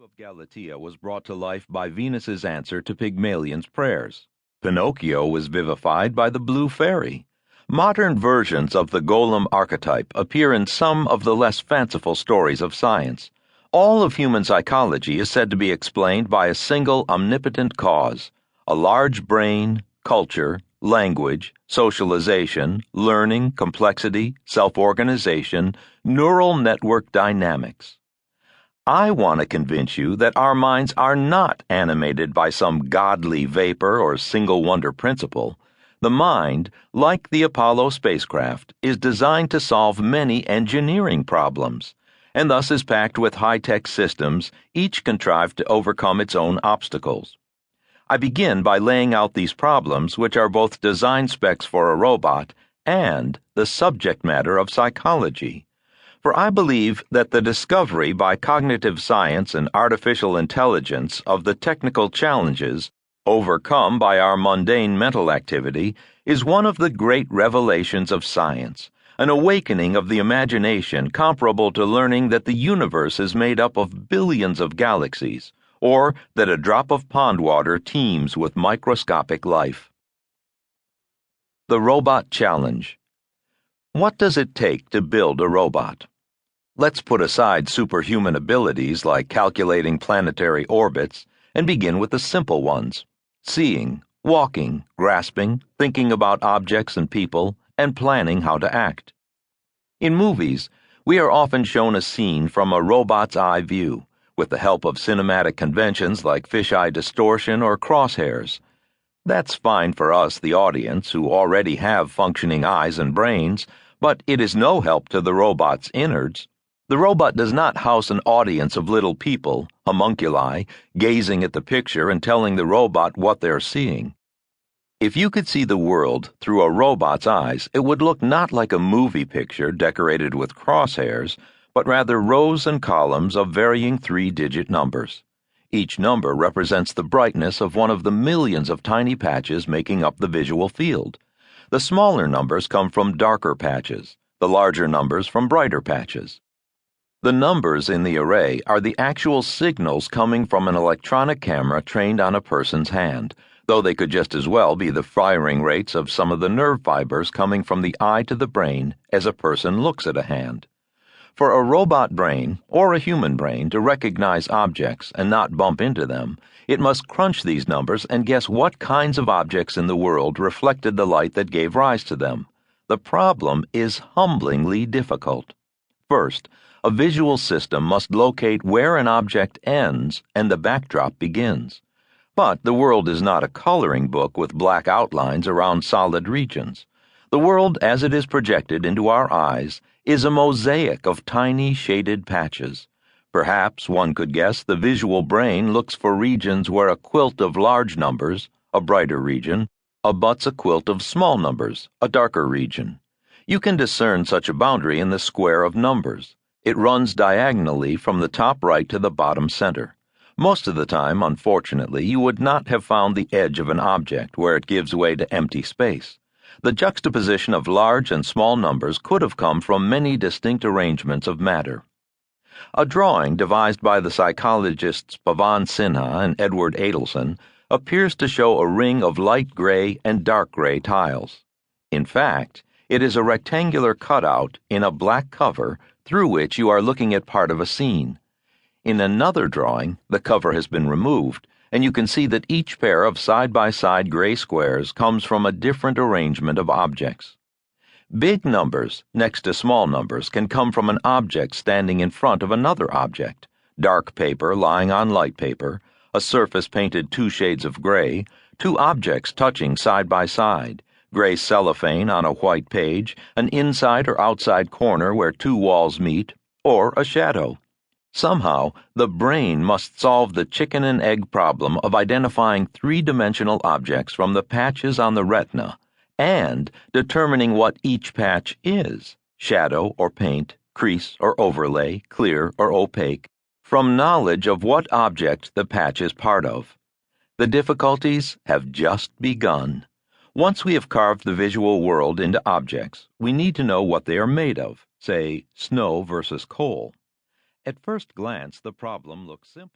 of Galatea was brought to life by Venus's answer to Pygmalion's prayers. Pinocchio was vivified by the blue fairy. Modern versions of the golem archetype appear in some of the less fanciful stories of science. All of human psychology is said to be explained by a single omnipotent cause: a large brain, culture, language, socialization, learning, complexity, self-organization, neural network dynamics. I want to convince you that our minds are not animated by some godly vapor or single wonder principle. The mind, like the Apollo spacecraft, is designed to solve many engineering problems, and thus is packed with high-tech systems, each contrived to overcome its own obstacles. I begin by laying out these problems, which are both design specs for a robot and the subject matter of psychology. For I believe that the discovery by cognitive science and artificial intelligence of the technical challenges overcome by our mundane mental activity is one of the great revelations of science, an awakening of the imagination comparable to learning that the universe is made up of billions of galaxies, or that a drop of pond water teems with microscopic life. The Robot Challenge. What does it take to build a robot? Let's put aside superhuman abilities like calculating planetary orbits and begin with the simple ones: seeing, walking, grasping, thinking about objects and people, and planning how to act. In movies, we are often shown a scene from a robot's eye view, with the help of cinematic conventions like fisheye distortion or crosshairs. That's fine for us, the audience, who already have functioning eyes and brains, but it is no help to the robot's innards. The robot does not house an audience of little people, homunculi, gazing at the picture and telling the robot what they're seeing. If you could see the world through a robot's eyes, it would look not like a movie picture decorated with crosshairs, but rather rows and columns of varying 3-digit numbers. Each number represents the brightness of one of the millions of tiny patches making up the visual field. The smaller numbers come from darker patches, the larger numbers from brighter patches. The numbers in the array are the actual signals coming from an electronic camera trained on a person's hand, though they could just as well be the firing rates of some of the nerve fibers coming from the eye to the brain as a person looks at a hand. For a robot brain, or a human brain, to recognize objects and not bump into them, it must crunch these numbers and guess what kinds of objects in the world reflected the light that gave rise to them. The problem is humblingly difficult. First, a visual system must locate where an object ends and the backdrop begins. But the world is not a coloring book with black outlines around solid regions. The world, as it is projected into our eyes, is a mosaic of tiny shaded patches. Perhaps one could guess the visual brain looks for regions where a quilt of large numbers, a brighter region, abuts a quilt of small numbers, a darker region. You can discern such a boundary in the square of numbers. It runs diagonally from the top right to the bottom center. Most of the time, unfortunately, you would not have found the edge of an object where it gives way to empty space. The juxtaposition of large and small numbers could have come from many distinct arrangements of matter. A drawing devised by the psychologists Pavan Sinha and Edward Adelson appears to show a ring of light gray and dark gray tiles. In fact, it is a rectangular cutout in a black cover through which you are looking at part of a scene. In another drawing, the cover has been removed, and you can see that each pair of side-by-side gray squares comes from a different arrangement of objects. Big numbers next to small numbers can come from an object standing in front of another object, dark paper lying on light paper, a surface painted 2 shades of gray, 2 objects touching side by side, gray cellophane on a white page, an inside or outside corner where 2 walls meet, or a shadow. Somehow, the brain must solve the chicken and egg problem of identifying 3-dimensional objects from the patches on the retina and determining what each patch is: shadow or paint, crease or overlay, clear or opaque, from knowledge of what object the patch is part of. The difficulties have just begun. Once we have carved the visual world into objects, we need to know what they are made of, say, snow versus coal. At first glance, the problem looks simple.